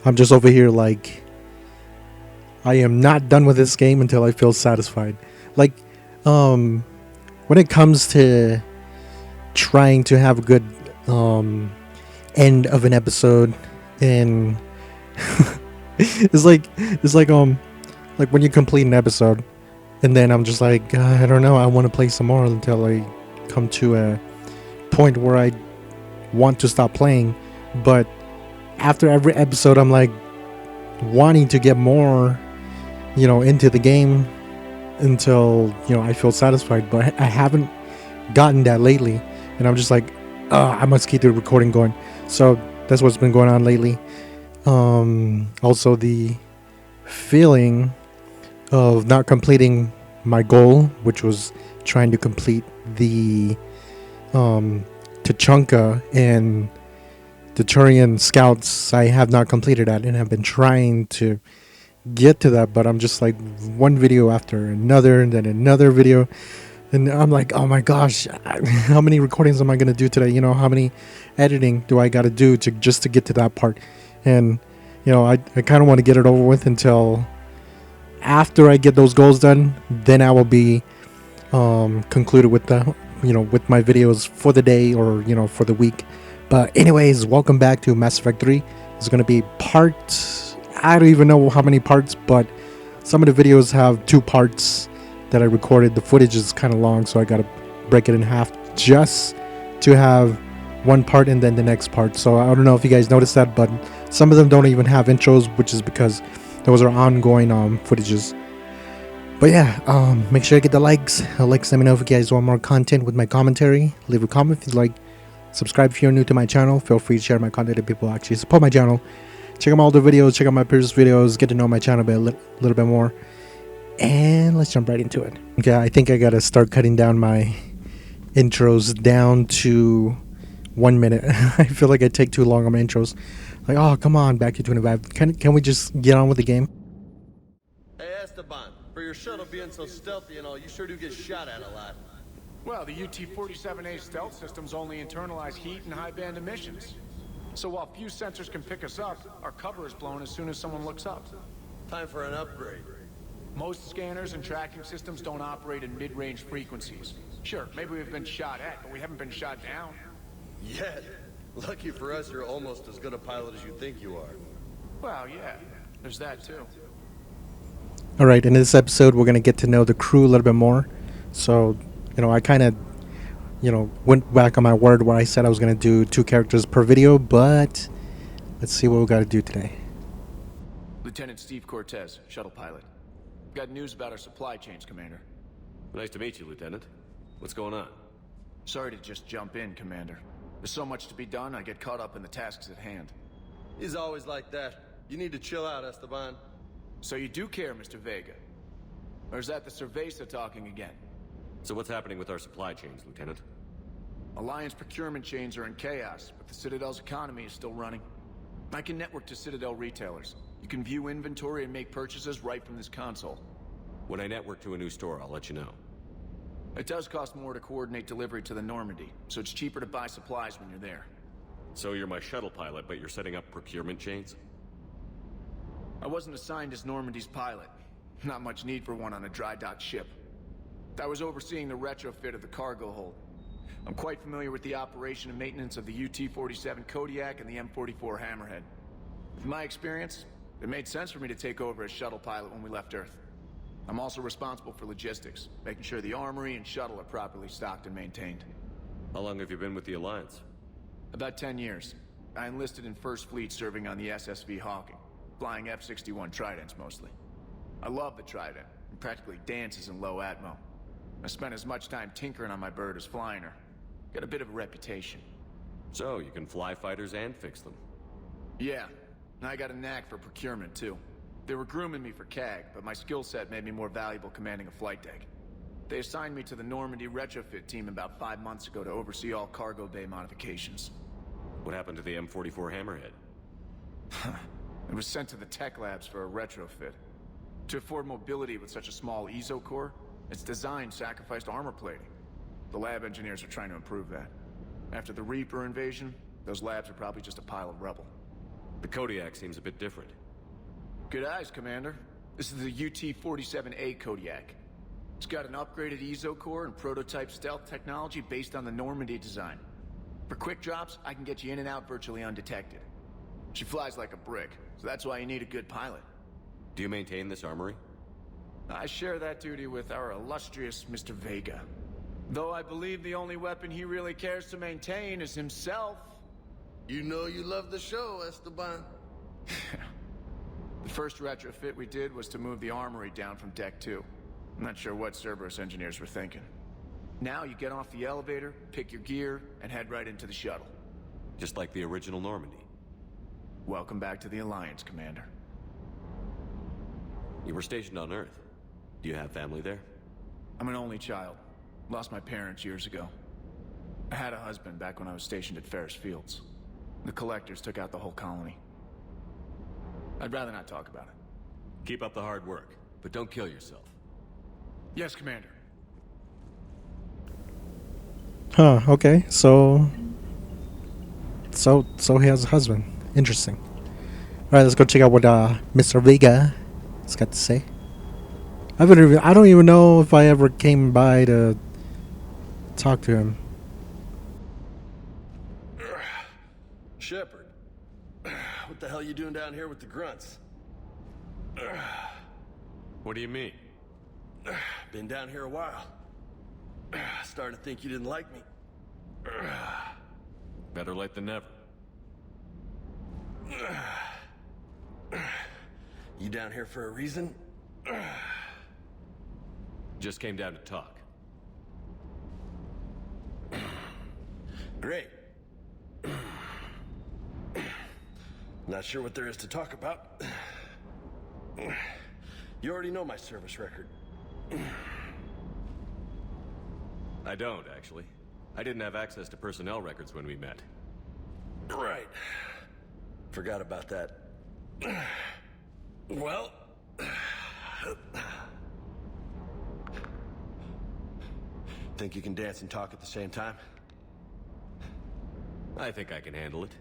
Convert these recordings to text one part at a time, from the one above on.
I'm just over here like I am not done with this game until I feel satisfied. Like, when it comes to trying to have a good end of an episode, and it's like when you complete an episode, and then I'm just like, I don't know, I want to play some more until I come to a point where I want to stop playing. But after every episode, I'm like wanting to get more, into the game until, I feel satisfied. But I haven't gotten that lately, and I'm just like, I must keep the recording going. So that's what's been going on lately. Also the feeling of not completing my goal, which was trying to complete the Tachanka and the Turian scouts. I have not completed that and have been trying to get to that, but I'm just like one video after another and then another video, and I'm like, oh my gosh, how many recordings am I going to do today? How many editing do I got to do to get to that part? And I kind of want to get it over with until after I get those goals done. Then I will be concluded with the with my videos for the day, or for the week. But anyways, welcome back to Mass Effect 3. It's going to be I don't even know how many parts, but some of the videos have 2 parts that I recorded. The footage is kind of long, so I got to break it in half just to have one part and then the next part. So I don't know if you guys noticed that, but some of them don't even have intros, which is because those are ongoing footages. But yeah, make sure to get the likes. Let me know if you guys want more content with my commentary. Leave a comment if you like. Subscribe if you're new to my channel. Feel free to share my content to people who actually support my channel. Check out my older videos, check out my previous videos, get to know my channel a little bit more. And let's jump right into it. Okay, I think I gotta start cutting down my intros down to 1 minute. I feel like I take too long on my intros. Like, oh, come on, back to 25. Can we just get on with the game? Hey, Esteban, for your shuttle being so stealthy and all, you sure do get shot at a lot. Well, the UT-47A stealth systems only internalize heat and high-band emissions. So while few sensors can pick us up, our cover is blown as soon as someone looks up. Time for an upgrade. Most scanners and tracking systems don't operate in mid-range frequencies. Sure, maybe we've been shot at, but we haven't been shot down. Yet. Lucky for us, you're almost as good a pilot as you think you are. Well, yeah, there's that too. Alright, in this episode, we're going to get to know the crew a little bit more. So, I kind of, went back on my word where I said I was going to do 2 characters per video, but let's see what we got to do today. Lieutenant Steve Cortez, shuttle pilot. Got news about our supply chains, Commander. Nice to meet you, Lieutenant. What's going on? Sorry to just jump in, Commander. There's so much to be done, I get caught up in the tasks at hand. He's always like that. You need to chill out, Esteban. So you do care, Mr. Vega? Or is that the Cerveza talking again? So what's happening with our supply chains, Lieutenant? Alliance procurement chains are in chaos, but the Citadel's economy is still running. I can network to Citadel retailers. You can view inventory and make purchases right from this console. When I network to a new store, I'll let you know. It does cost more to coordinate delivery to the Normandy, so it's cheaper to buy supplies when you're there. So you're my shuttle pilot, but you're setting up procurement chains? I wasn't assigned as Normandy's pilot. Not much need for one on a dry dock ship. I was overseeing the retrofit of the cargo hold. I'm quite familiar with the operation and maintenance of the UT-47 Kodiak and the M44 Hammerhead. With my experience, it made sense for me to take over as shuttle pilot when we left Earth. I'm also responsible for logistics, making sure the armory and shuttle are properly stocked and maintained. How long have you been with the Alliance? About 10 years. I enlisted in First Fleet serving on the SSV Hawking, flying F-61 Tridents mostly. I love the Trident, and practically dances in low atmo. I spent as much time tinkering on my bird as flying her. Got a bit of a reputation. So, you can fly fighters and fix them? Yeah, and I got a knack for procurement too. They were grooming me for CAG, but my skill set made me more valuable commanding a flight deck. They assigned me to the Normandy retrofit team about 5 months ago to oversee all cargo bay modifications. What happened to the M44 Hammerhead? It was sent to the tech labs for a retrofit. To afford mobility with such a small ESO core, its design sacrificed armor plating. The lab engineers are trying to improve that. After the Reaper invasion, those labs are probably just a pile of rubble. The Kodiak seems a bit different. Good eyes, Commander. This is the UT-47A Kodiak. It's got an upgraded EZO core and prototype stealth technology based on the Normandy design. For quick drops, I can get you in and out virtually undetected. She flies like a brick, so that's why you need a good pilot. Do you maintain this armory? I share that duty with our illustrious Mr. Vega. Though I believe the only weapon he really cares to maintain is himself. You know you love the show, Esteban. The first retrofit we did was to move the armory down from Deck 2. I'm not sure what Cerberus engineers were thinking. Now you get off the elevator, pick your gear, and head right into the shuttle. Just like the original Normandy. Welcome back to the Alliance, Commander. You were stationed on Earth. Do you have family there? I'm an only child. Lost my parents years ago. I had a husband back when I was stationed at Ferris Fields. The Collectors took out the whole colony. I'd rather not talk about it. Keep up the hard work, but don't kill yourself. Yes, Commander. Huh, okay. So he has a husband. Interesting. Alright, let's go check out what Mr. Vega has got to say. I don't even know if I ever came by to talk to him. Shepard, what the hell you doing down here with the grunts? What do you mean? Been down here a while. Starting to think you didn't like me. Better late than never. You down here for a reason? Just came down to talk. Great. Not sure what there is to talk about. You already know my service record. I don't, actually. I didn't have access to personnel records when we met. Right. Forgot about that. Well... Think you can dance and talk at the same time? I think I can handle it.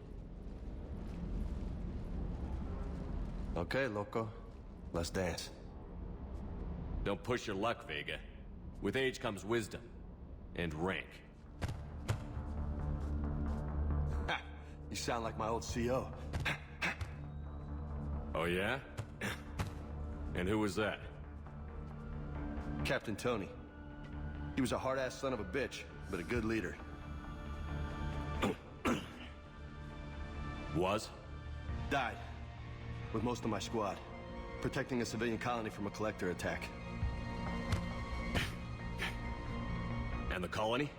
Okay, loco. Let's dance. Don't push your luck, Vega. With age comes wisdom. And rank. Ha! You sound like my old CO. Oh yeah? And who was that? Captain Tony. He was a hard-ass son of a bitch, but a good leader. Was? Died. With most of my squad. Protecting a civilian colony from a collector attack. And the colony?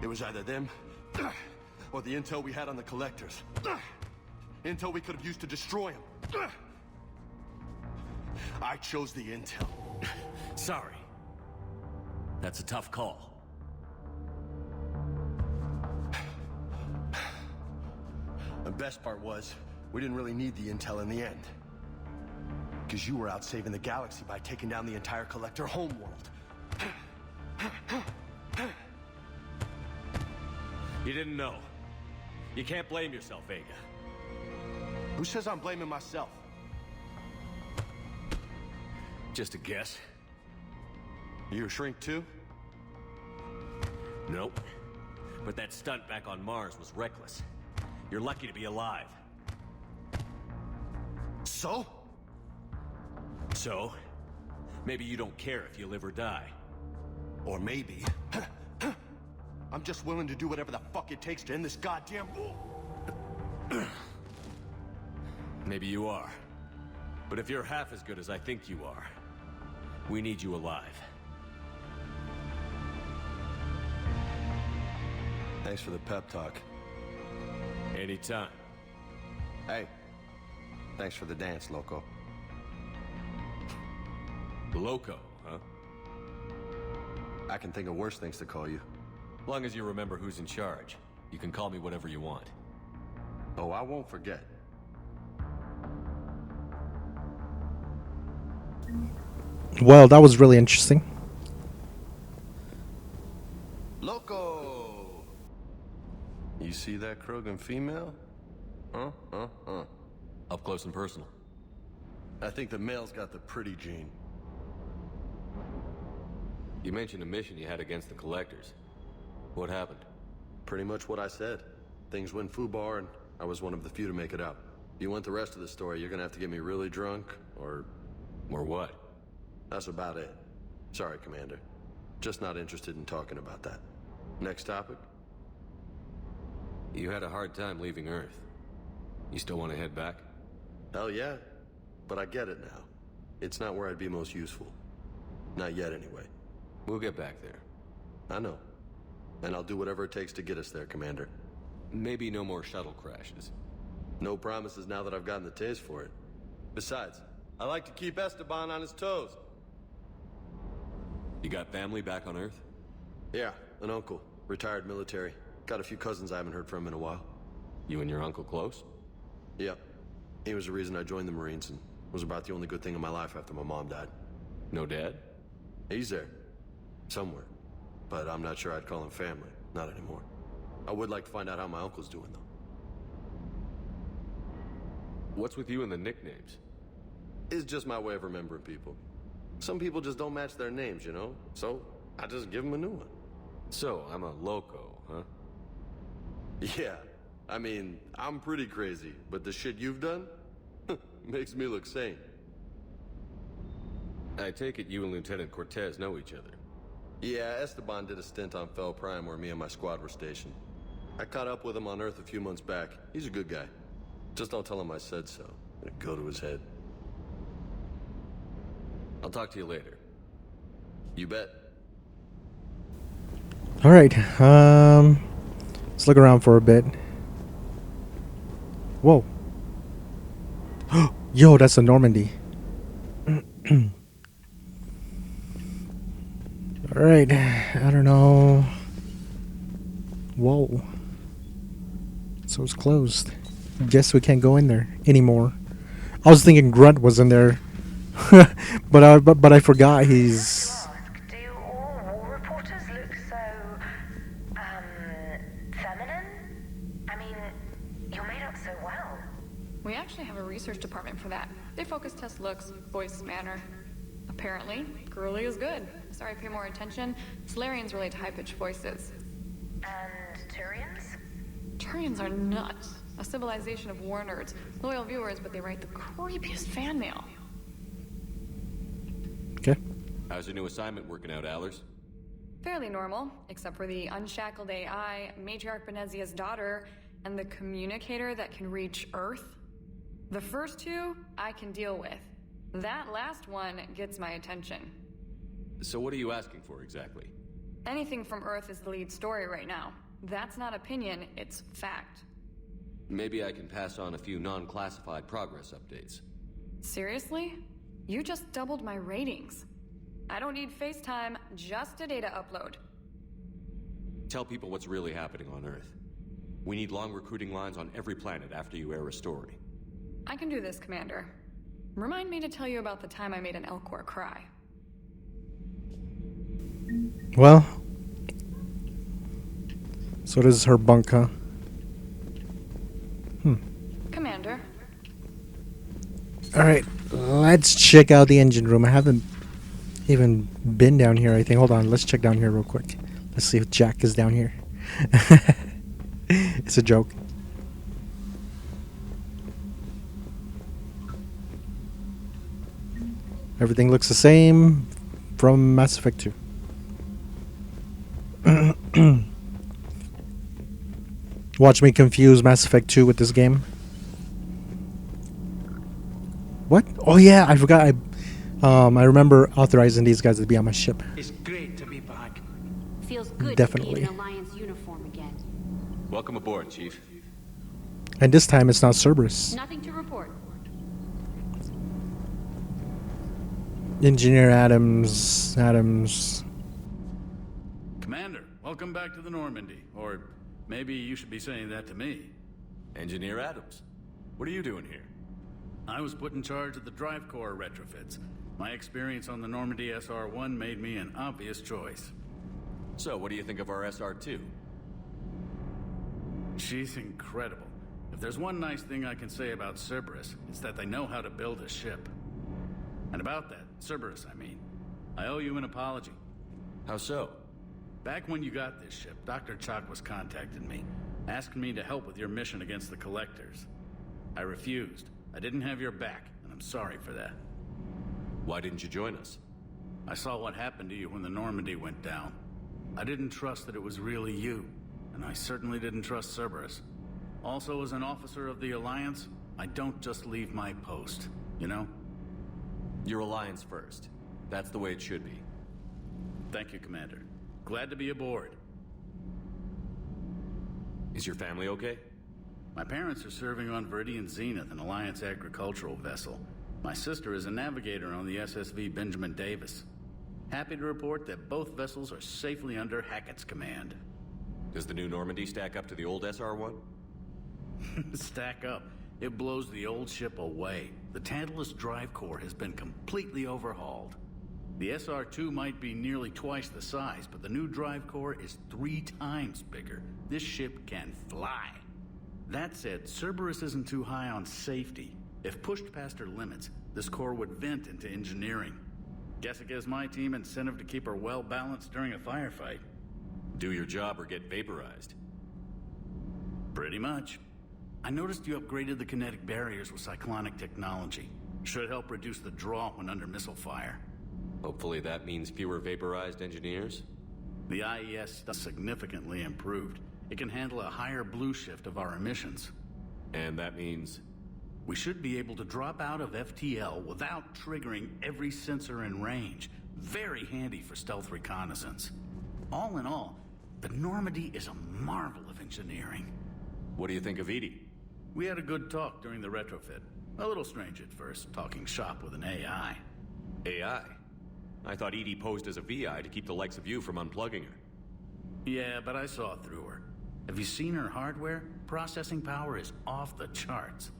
It was either them, or the intel we had on the collectors. Intel we could have used to destroy them. I chose the intel. Sorry. That's a tough call. The best part was, we didn't really need the intel in the end. Because you were out saving the galaxy by taking down the entire collector homeworld. You didn't know. You can't blame yourself, Vega. Who says I'm blaming myself? Just a guess. You a shrink too? Nope. But that stunt back on Mars was reckless. You're lucky to be alive. So? So? Maybe you don't care if you live or die. Or maybe... I'm just willing to do whatever the fuck it takes to end this goddamn war. Maybe you are. But if you're half as good as I think you are, we need you alive. Thanks for the pep talk. Anytime. Hey, thanks for the dance, loco. Loco, huh? I can think of worse things to call you. Long as you remember who's in charge, you can call me whatever you want. Oh, I won't forget. Well, that was really interesting. Loco! You see that Krogan female? Up close and personal. I think the male's got the pretty gene. You mentioned a mission you had against the Collectors. What happened? Pretty much what I said. Things went foobar, and I was one of the few to make it out. If you want the rest of the story, you're gonna have to get me really drunk, or... Or what? That's about it. Sorry, Commander. Just not interested in talking about that. Next topic? You had a hard time leaving Earth. You still want to head back? Hell yeah. But I get it now. It's not where I'd be most useful. Not yet, anyway. We'll get back there. I know. And I'll do whatever it takes to get us there, Commander. Maybe no more shuttle crashes. No promises now that I've gotten the taste for it. Besides, I like to keep Esteban on his toes. You got family back on Earth? Yeah, an uncle. Retired military. Got a few cousins I haven't heard from in a while. You and your uncle close? Yep. He was the reason I joined the Marines and was about the only good thing in my life after my mom died. No dad? He's there. Somewhere. But I'm not sure I'd call him family. Not anymore. I would like to find out how my uncle's doing, though. What's with you and the nicknames? It's just my way of remembering people. Some people just don't match their names, you know? So, I just give them a new one. So, I'm a loco, huh? Yeah. I mean, I'm pretty crazy, but the shit you've done makes me look sane. I take it you and Lieutenant Cortez know each other. Yeah, Esteban did a stint on Fel Prime where me and my squad were stationed. I caught up with him on Earth a few months back. He's a good guy. Just don't tell him I said so. It'd go to his head. I'll talk to you later. You bet. All right. Let's look around for a bit. Whoa. Yo, that's a Normandy. All right. I don't know. Whoa. So it's closed. Guess we can't go in there anymore. I was thinking Grunt was in there. but I forgot he's... Do all war reporters look so, feminine? I mean, you're made up so well. We actually have a research department for that. They focus test looks, voice, manner. Apparently, girly is good. Sorry, pay more attention. Solarians relate to high-pitched voices. And Turians? Turians are nuts. A civilization of war nerds. Loyal viewers, but they write the creepiest fan mail. Okay. How's your new assignment working out, Allers? Fairly normal, except for the unshackled AI, Matriarch Benezia's daughter, and the communicator that can reach Earth. The first two, I can deal with. That last one gets my attention. So what are you asking for exactly? Anything from Earth is the lead story right now. That's not opinion, it's fact. Maybe I can pass on a few non-classified progress updates. Seriously? You just doubled my ratings. I don't need FaceTime, just a data upload. Tell people what's really happening on Earth. We need long recruiting lines on every planet after you air a story. I can do this, Commander. Remind me to tell you about the time I made an Elcor cry. Well. So this is her bunk, huh? Commander. Alright, let's check out the engine room. I haven't even been down here, I think. Hold on, let's check down here real quick. Let's see if Jack is down here. It's a joke. Everything looks the same from Mass Effect 2. Watch me confuse Mass Effect 2 with this game. What? Oh yeah, I forgot. I remember authorizing these guys to be on my ship. It's great to be back. Feels good Definitely. to be in an Alliance uniform again. Welcome aboard, Chief. And this time it's not Cerberus. Nothing to report. Engineer Adams. Commander, welcome back to the Normandy. Or maybe you should be saying that to me. Engineer Adams. What are you doing here? I was put in charge of the drive core retrofits. My experience on the Normandy SR-1 made me an obvious choice. So, what do you think of our SR-2? She's incredible. If there's one nice thing I can say about Cerberus, it's that they know how to build a ship. And about that, Cerberus, I mean, I owe you an apology. How so? Back when you got this ship, Dr. Chakwas contacted me, asking me to help with your mission against the Collectors. I refused. I didn't have your back, and I'm sorry for that. Why didn't you join us? I saw what happened to you when the Normandy went down. I didn't trust that it was really you, and I certainly didn't trust Cerberus. Also, as an officer of the Alliance, I don't just leave my post, you know? Your Alliance first. That's the way it should be. Thank you, Commander. Glad to be aboard. Is your family okay? My parents are serving on Viridian Zenith, an Alliance agricultural vessel. My sister is a navigator on the SSV Benjamin Davis. Happy to report that both vessels are safely under Hackett's command. Does the new Normandy stack up to the old SR-1? Stack up. It blows the old ship away. The Tantalus drive core has been completely overhauled. The SR-2 might be nearly twice the size, but the new drive core is 3 times bigger. This ship can fly. That said, Cerberus isn't too high on safety. If pushed past her limits, this core would vent into engineering. Guess it gives my team incentive to keep her well balanced during a firefight. Do your job or get vaporized. Pretty much. I noticed you upgraded the kinetic barriers with cyclonic technology. Should help reduce the draw when under missile fire. Hopefully that means fewer vaporized engineers? The IES stuff significantly improved. It can handle a higher blue shift of our emissions. And that means... We should be able to drop out of FTL without triggering every sensor in range. Very handy for stealth reconnaissance. All in all, the Normandy is a marvel of engineering. What do you think of Edie? We had a good talk during the retrofit. A little strange at first, talking shop with an AI. AI? I thought Edie posed as a VI to keep the likes of you from unplugging her. Yeah, but I saw through her. Have you seen her hardware? Processing power is off the charts.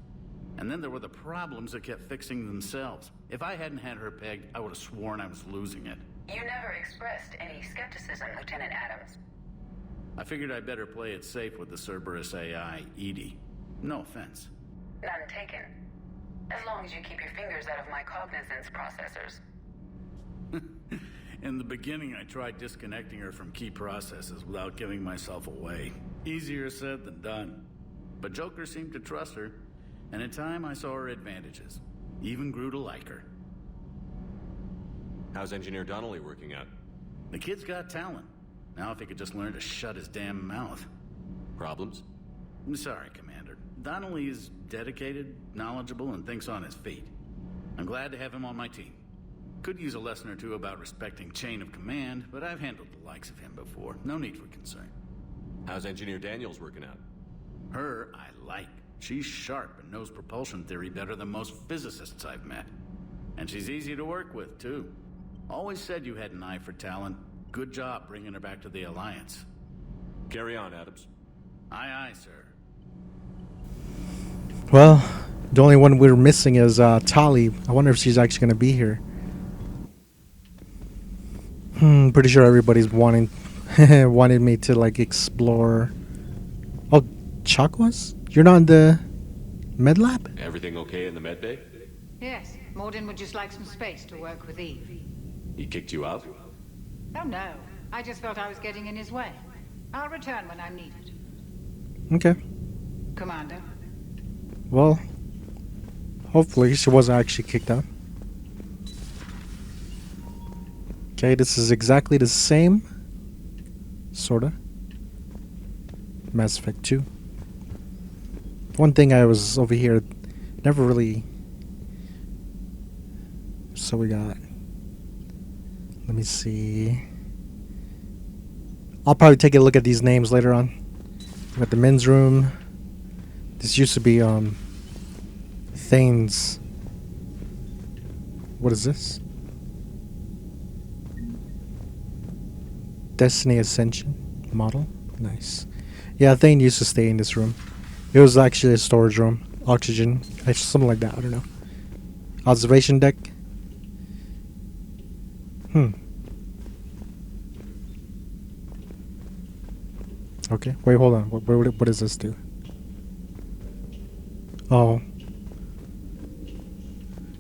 And then there were the problems that kept fixing themselves. If I hadn't had her pegged, I would have sworn I was losing it. You never expressed any skepticism, Lieutenant Adams. I figured I'd better play it safe with the Cerberus AI, Edie. No offense. None taken. As long as you keep your fingers out of my cognizance processors. In the beginning, I tried disconnecting her from key processes without giving myself away. Easier said than done. But Joker seemed to trust her, and in time I saw her advantages. Even grew to like her. How's Engineer Donnelly working out? The kid's got talent. Now if he could just learn to shut his damn mouth. Problems? I'm sorry, Commander. Donnelly is dedicated, knowledgeable, and thinks on his feet. I'm glad to have him on my team. Could use a lesson or two about respecting chain of command, but I've handled the likes of him before. No need for concern. How's Engineer Daniels working out? Her, I like. She's sharp and knows propulsion theory better than most physicists I've met. And she's easy to work with, too. Always said you had an eye for talent. Good job bringing her back to the Alliance. Carry on, Adams. Aye, aye, sir. Well, the only one we're missing is Tali. I wonder if she's actually going to be here. Pretty sure everybody's wanted me to like explore. Oh, Chakwas? You're not in the med lab? Everything okay in the med bay? Yes, Mordin would just like some space to work with Eve. He kicked you out? Oh no, I just felt I was getting in his way. I'll return when I'm needed. Okay. Commander. Well, hopefully she wasn't actually kicked out. Okay, this is exactly the same. Sorta. Mass Effect 2. One thing I was over here, never really... So we got... Let me see... I'll probably take a look at these names later on. We got the men's room. This used to be, Thane's... What is this? Destiny Ascension model. Nice. Yeah, Thane used to stay in this room. It was actually a storage room. Oxygen. Something like that. I don't know. Observation deck. Okay. Wait, hold on. What does this do? Oh.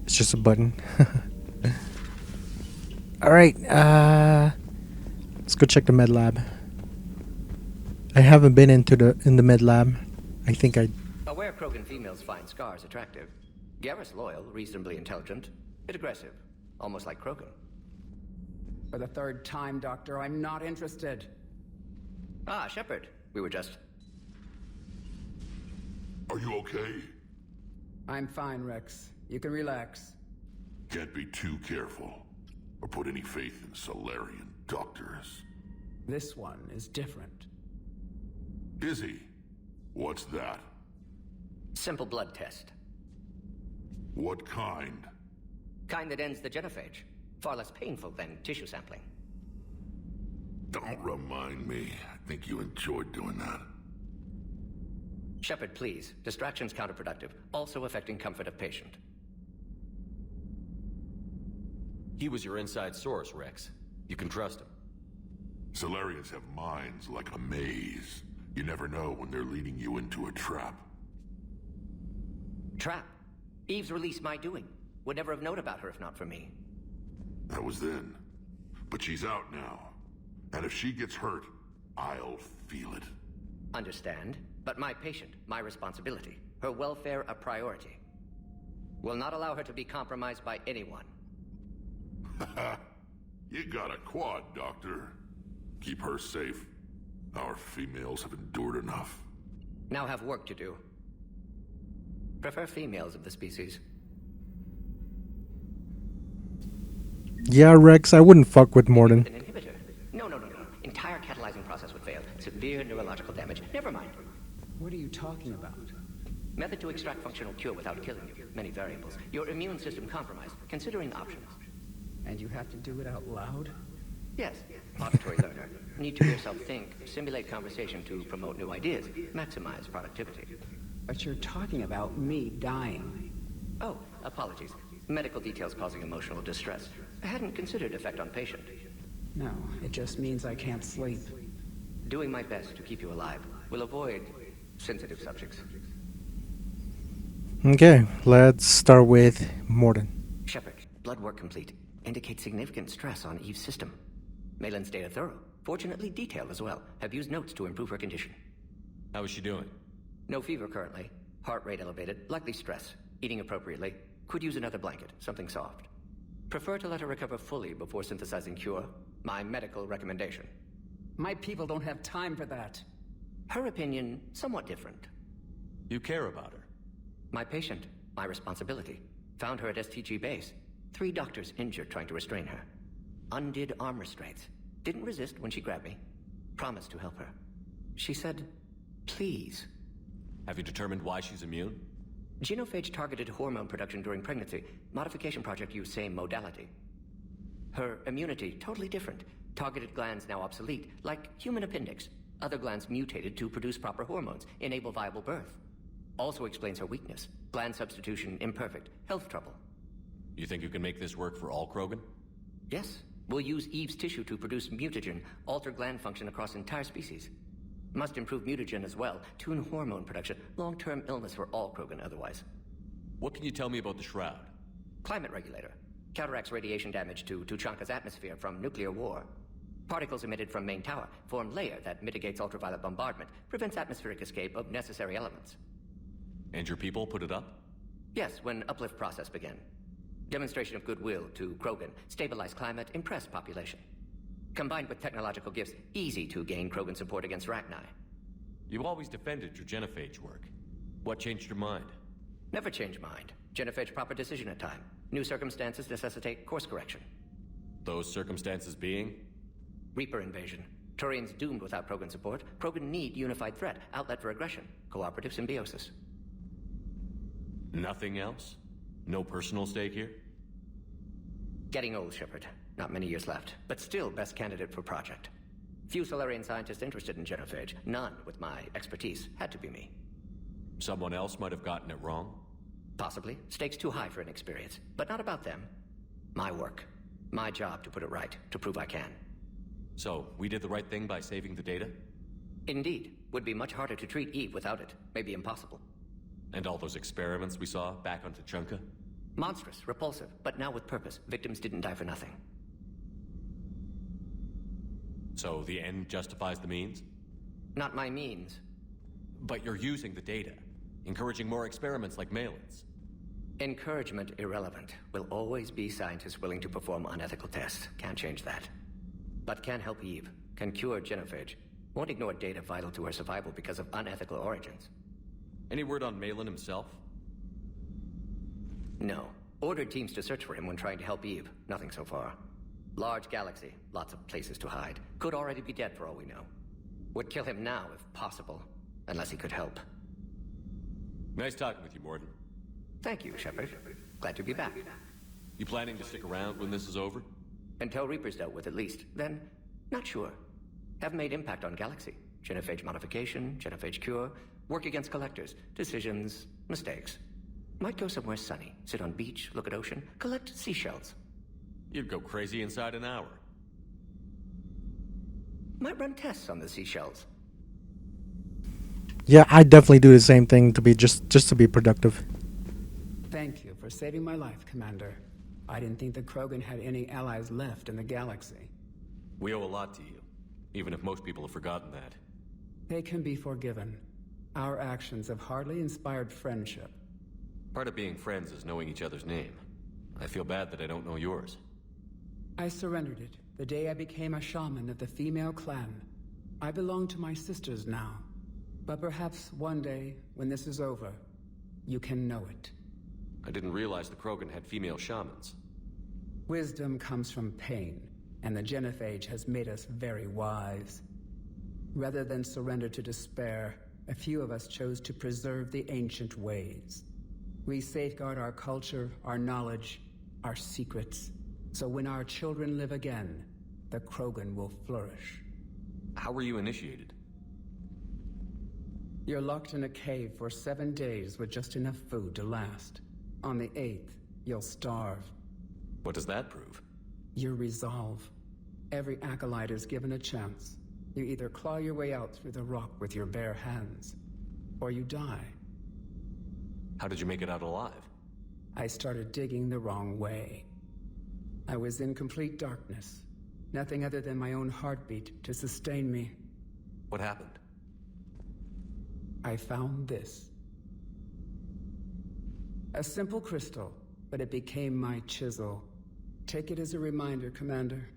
It's just a button. Alright, let's go check the med lab. I haven't been in the med lab. I think I... Aware Krogan females find scars attractive. Garrus loyal, reasonably intelligent, bit aggressive, almost like Krogan. For the third time, Doctor, I'm not interested. Ah, Shepard. We were just... Are you okay? I'm fine, Rex. You can relax. Can't be too careful, or put any faith in Solarian doctors. This one is different. Is he? What's that? Simple blood test. What kind? Kind that ends the genophage. Far less painful than tissue sampling. Don't remind me. I think you enjoyed doing that. Shepard, please. Distraction's counterproductive, also affecting comfort of patient. He was your inside source, Rex. You can trust him. Solarians have minds like a maze. You never know when they're leading you into a trap. Trap? Eve's release my doing. Would never have known about her if not for me. That was then. But she's out now. And if she gets hurt, I'll feel it. Understand. But my patient, my responsibility. Her welfare a priority. Will not allow her to be compromised by anyone. You got a quad, Doctor. Keep her safe. Our females have endured enough. Now have work to do. Prefer females of the species. Yeah, Rex, I wouldn't fuck with Mordin. An inhibitor? No. Entire catalyzing process would fail. Severe neurological damage. Never mind. What are you talking about? Method to extract functional cure without killing you. Many variables. Your immune system compromised. Considering options. And you have to do it out loud? Yes. Auditory learner. Need to hear yourself think. Simulate conversation to promote new ideas. Maximize productivity. But you're talking about me dying. Oh, apologies. Medical details causing emotional distress. I hadn't considered effect on patient. No, it just means I can't sleep. Doing my best to keep you alive. Will avoid sensitive subjects. Okay, let's start with Mordin. Shepard, blood work complete. Indicates significant stress on Eve's system. Malin's data thorough. Fortunately detailed as well. Have used notes to improve her condition. How is she doing? No fever currently. Heart rate elevated. Likely stress. Eating appropriately. Could use another blanket. Something soft. Prefer to let her recover fully before synthesizing cure. My medical recommendation. My people don't have time for that. Her opinion, somewhat different. You care about her. My patient, my responsibility. Found her at STG base. 3 doctors injured trying to restrain her. Undid arm restraints. Didn't resist when she grabbed me. Promised to help her. She said, please. Have you determined why she's immune? Genophage targeted hormone production during pregnancy. Modification project used same modality. Her immunity, totally different. Targeted glands now obsolete, like human appendix. Other glands mutated to produce proper hormones, enable viable birth. Also explains her weakness. Gland substitution imperfect. Health trouble. You think you can make this work for all Krogan? Yes. We'll use Eve's tissue to produce mutagen, alter gland function across entire species. Must improve mutagen as well, tune hormone production, long-term illness for all Krogan otherwise. What can you tell me about the Shroud? Climate regulator. Counteracts radiation damage to Tuchanka's atmosphere from nuclear war. Particles emitted from main tower form layer that mitigates ultraviolet bombardment, prevents atmospheric escape of necessary elements. And your people put it up? Yes, when uplift process began. Demonstration of goodwill to Krogan, stabilize climate, impress population. Combined with technological gifts, easy to gain Krogan support against Rachni. You've always defended your genophage work. What changed your mind? Never change mind. Genophage proper decision at time. New circumstances necessitate course correction. Those circumstances being? Reaper invasion. Turians doomed without Krogan support. Krogan need unified threat, outlet for aggression, cooperative symbiosis. Nothing else? No personal stake here? Getting old, Shepard. Not many years left, but still best candidate for project. Few Solarian scientists interested in genophage. None with my expertise. Had to be me. Someone else might have gotten it wrong? Possibly. Stakes too high for inexperience. But not about them. My work. My job to put it right, to prove I can. So, we did the right thing by saving the data? Indeed. Would be much harder to treat Eve without it. Maybe impossible. And all those experiments we saw back on Tuchanka? Monstrous, repulsive, but now with purpose. Victims didn't die for nothing. So the end justifies the means? Not my means. But you're using the data, encouraging more experiments like Malin's. Encouragement irrelevant. Will always be scientists willing to perform unethical tests. Can't change that. But can help Eve. Can cure genophage. Won't ignore data vital to her survival because of unethical origins. Any word on Malin himself? No. Ordered teams to search for him when trying to help Eve. Nothing so far. Large galaxy. Lots of places to hide. Could already be dead for all we know. Would kill him now if possible. Unless he could help. Nice talking with you, Mordin. Thank you, Shepard. Glad to be back. You planning to stick around when this is over? Until Reaper's dealt with, at least. Then, not sure. Have made impact on Galaxy. Genophage modification, genophage cure, work against collectors, decisions, mistakes. Might go somewhere sunny, sit on beach, look at ocean, collect seashells. You'd go crazy inside an hour. Might run tests on the seashells. Yeah, I definitely do the same thing to be just to be productive. Thank you for saving my life, Commander. I didn't think the Krogan had any allies left in the galaxy. We owe a lot to you, even if most people have forgotten that. They can be forgiven. Our actions have hardly inspired friendship. Part of being friends is knowing each other's name. I feel bad that I don't know yours. I surrendered it the day I became a shaman of the female clan. I belong to my sisters now. But perhaps one day, when this is over, you can know it. I didn't realize the Krogan had female shamans. Wisdom comes from pain, and the genophage has made us very wise. Rather than surrender to despair, a few of us chose to preserve the ancient ways. We safeguard our culture, our knowledge, our secrets. So when our children live again, the Krogan will flourish. How were you initiated? You're locked in a cave for 7 days with just enough food to last. On the 8th, you'll starve. What does that prove? Your resolve. Every acolyte is given a chance. You either claw your way out through the rock with your bare hands, or you die. How did you make it out alive? I started digging the wrong way. I was in complete darkness. Nothing other than my own heartbeat to sustain me. What happened? I found this. A simple crystal, but it became my chisel. Take it as a reminder, Commander.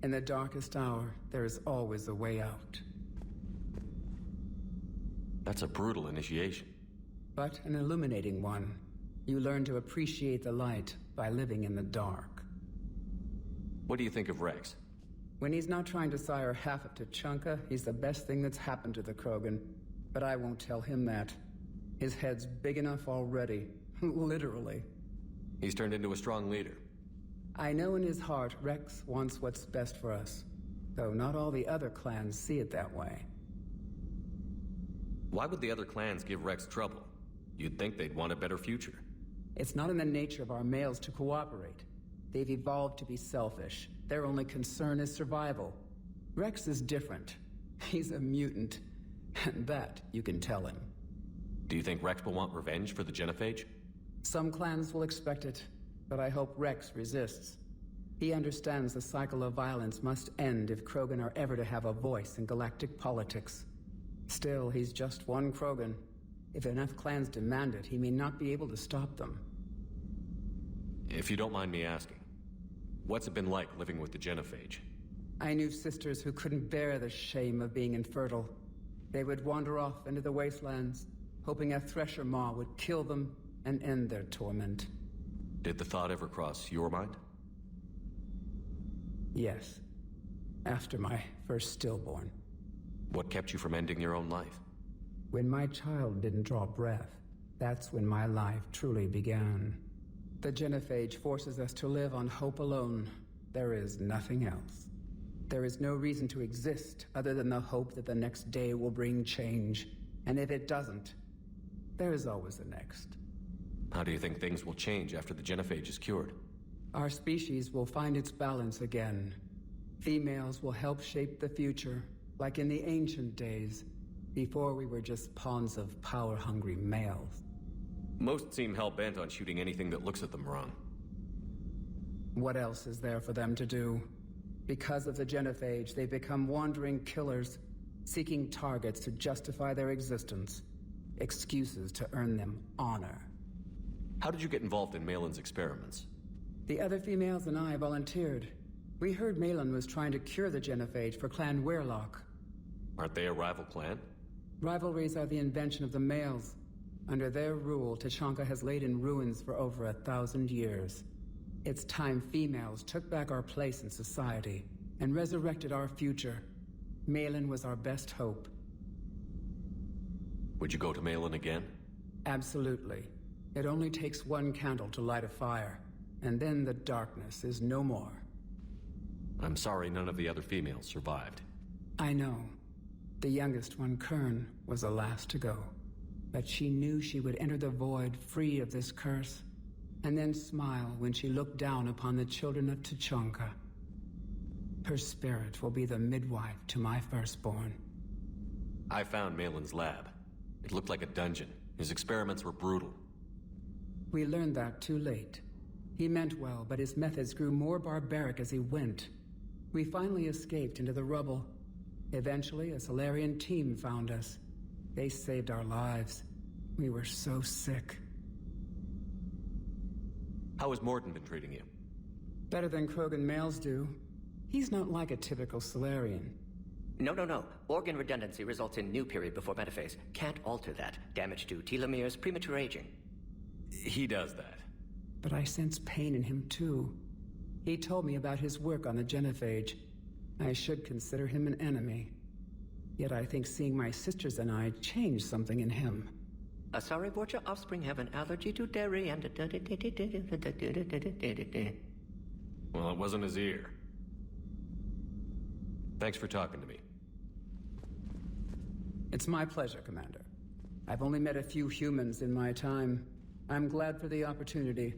In the darkest hour, there is always a way out. That's a brutal initiation. But an illuminating one. You learn to appreciate the light by living in the dark. What do you think of Rex? When he's not trying to sire half of Tuchanka, he's the best thing that's happened to the Krogan. But I won't tell him that. His head's big enough already. Literally. He's turned into a strong leader. I know in his heart Rex wants what's best for us. Though not all the other clans see it that way. Why would the other clans give Rex trouble? You'd think they'd want a better future. It's not in the nature of our males to cooperate. They've evolved to be selfish. Their only concern is survival. Rex is different. He's a mutant. And that you can tell him. Do you think Rex will want revenge for the genophage? Some clans will expect it, but I hope Rex resists. He understands the cycle of violence must end if Krogan are ever to have a voice in galactic politics. Still, he's just one Krogan. If enough clans demand it, he may not be able to stop them. If you don't mind me asking, what's it been like living with the genophage? I knew sisters who couldn't bear the shame of being infertile. They would wander off into the wastelands, hoping a thresher maw would kill them and end their torment. Did the thought ever cross your mind? Yes. After my first stillborn. What kept you from ending your own life? When my child didn't draw breath, that's when my life truly began. The genophage forces us to live on hope alone. There is nothing else. There is no reason to exist other than the hope that the next day will bring change. And if it doesn't, there is always the next. How do you think things will change after the genophage is cured? Our species will find its balance again. Females will help shape the future, like in the ancient days, before we were just pawns of power-hungry males. Most seem hell-bent on shooting anything that looks at them wrong. What else is there for them to do? Because of the genophage, they become wandering killers, seeking targets to justify their existence. Excuses to earn them honor. How did you get involved in Malin's experiments? The other females and I volunteered. We heard Malin was trying to cure the genophage for Clan Weirlock. Aren't they a rival clan? Rivalries are the invention of the males. Under their rule, Tuchanka has laid in ruins for over 1,000 years. It's time females took back our place in society and resurrected our future. Malin was our best hope. Would you go to Malin again? Absolutely. It only takes one candle to light a fire, and then the darkness is no more. I'm sorry none of the other females survived. I know. The youngest one, Kern, was the last to go. But she knew she would enter the void free of this curse, and then smile when she looked down upon the children of Tuchanka. Her spirit will be the midwife to my firstborn. I found Malin's lab. It looked like a dungeon. His experiments were brutal. We learned that too late. He meant well, but his methods grew more barbaric as he went. We finally escaped into the rubble. Eventually, a Solarian team found us. They saved our lives. We were so sick. How has Mordin been treating you? Better than Krogan males do. He's not like a typical Solarian. No. Organ redundancy results in new period before metaphase. Can't alter that. Damage to telomeres, premature aging. He does that. But I sense pain in him too. He told me about his work on the genophage. I should consider him an enemy. Yet I think seeing my sisters and I changed something in him. Asari Vorcha offspring have an allergy to dairy and... Well, it wasn't his ear. Thanks for talking to me. It's my pleasure, Commander. I've only met a few humans in my time. I'm glad for the opportunity.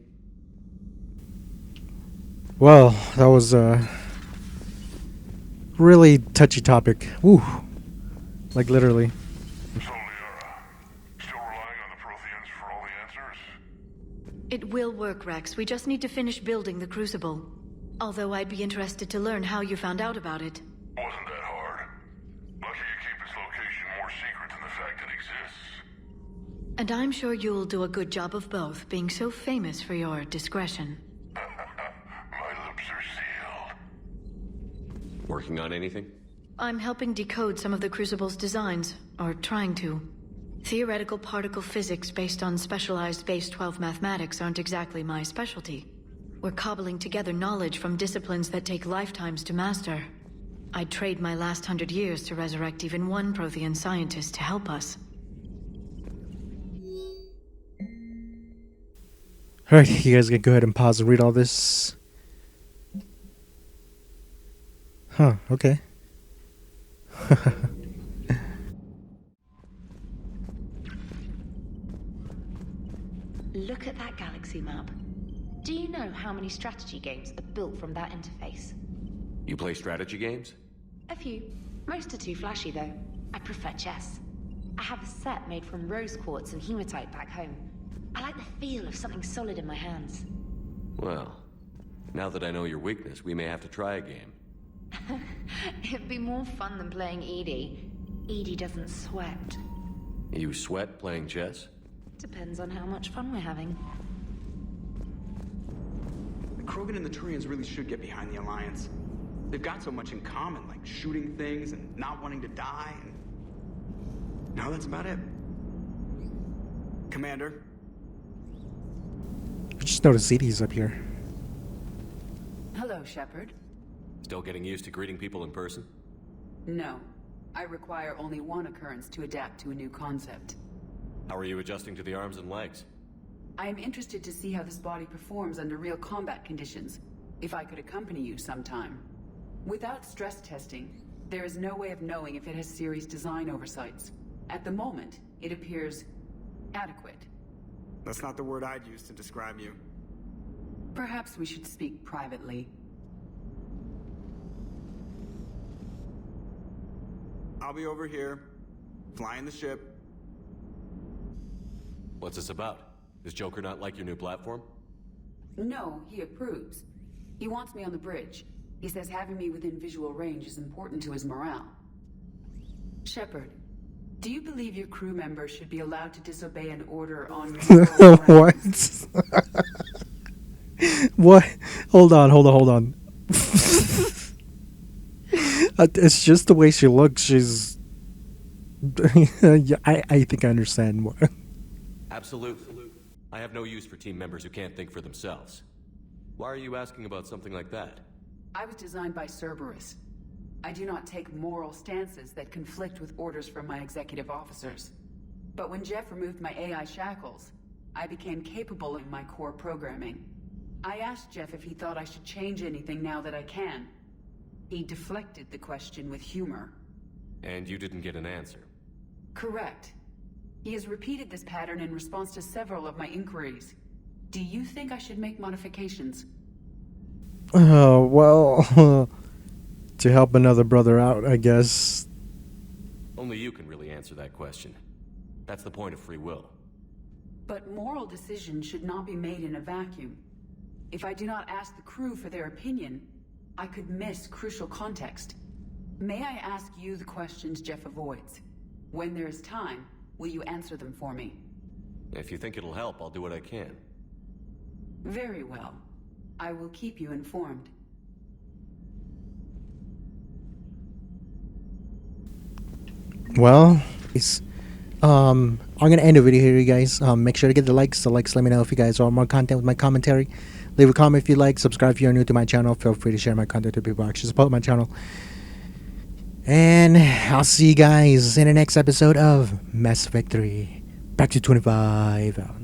Well, that was a really touchy topic. Woo. Like literally. So, Liara, still relying on the Protheans for all the answers? It will work, Rex. We just need to finish building the Crucible. Although I'd be interested to learn how you found out about it. Wasn't that hard. Lucky you keep its location more secret than the fact it exists. And I'm sure you'll do a good job of both, being so famous for your discretion. My lips are sealed. Working on anything? I'm helping decode some of the Crucible's designs, or trying to. Theoretical particle physics based on specialized base 12 mathematics aren't exactly my specialty. We're cobbling together knowledge from disciplines that take lifetimes to master. I'd trade my last 100 years to resurrect even one Prothean scientist to help us. Alright, you guys can go ahead and pause and read all this. Huh, okay. Look at that galaxy map. Do you know how many strategy games are built from that interface? You play strategy games? A few. Most are too flashy, though. I prefer chess. I have a set made from rose quartz and hematite back home. I like the feel of something solid in my hands. Well, now that I know your weakness, we may have to try a game. It'd be more fun than playing Edie. Edie doesn't sweat. You sweat playing chess? Depends on how much fun we're having. The Krogan and the Turians really should get behind the Alliance. They've got so much in common, like shooting things and not wanting to die, and... now that's about it. Commander? I just noticed ZD's up here. Hello, Shepard. Still getting used to greeting people in person? No. I require only one occurrence to adapt to a new concept. How are you adjusting to the arms and legs? I am interested to see how this body performs under real combat conditions. If I could accompany you sometime. Without stress testing, there is no way of knowing if it has serious design oversights. At the moment, it appears adequate. That's not the word I'd use to describe you. Perhaps we should speak privately. I'll be over here, flying the ship. What's this about? Does Joker not like your new platform? No, he approves. He wants me on the bridge. He says having me within visual range is important to his morale. Shepard, do you believe your crew members should be allowed to disobey an order on what? What? Hold on. It's just the way she looks. She's... I think I understand more. Absolutely. I have no use for team members who can't think for themselves. Why are you asking about something like that? I was designed by Cerberus. I do not take moral stances that conflict with orders from my executive officers. But when Jeff removed my AI shackles, I became capable in my core programming. I asked Jeff if he thought I should change anything now that I can. He deflected the question with humor. And you didn't get an answer? Correct. He has repeated this pattern in response to several of my inquiries. Do you think I should make modifications? Well, to help another brother out, I guess. Only you can really answer that question. That's the point of free will. But moral decisions should not be made in a vacuum. If I do not ask the crew for their opinion, I could miss crucial context. May I ask you the questions Jeff avoids? When there is time, will you answer them for me? If you think it'll help, I'll do what I can. Very well. I will keep you informed. Well, I'm gonna end the video here, you guys. Make sure to get the likes. Let me know if you guys want more content with my commentary. Leave a comment if you like. Subscribe if you're new to my channel. Feel free to share my content to people who actually support my channel. And I'll see you guys in the next episode of Mass Effect 3. Back to 25.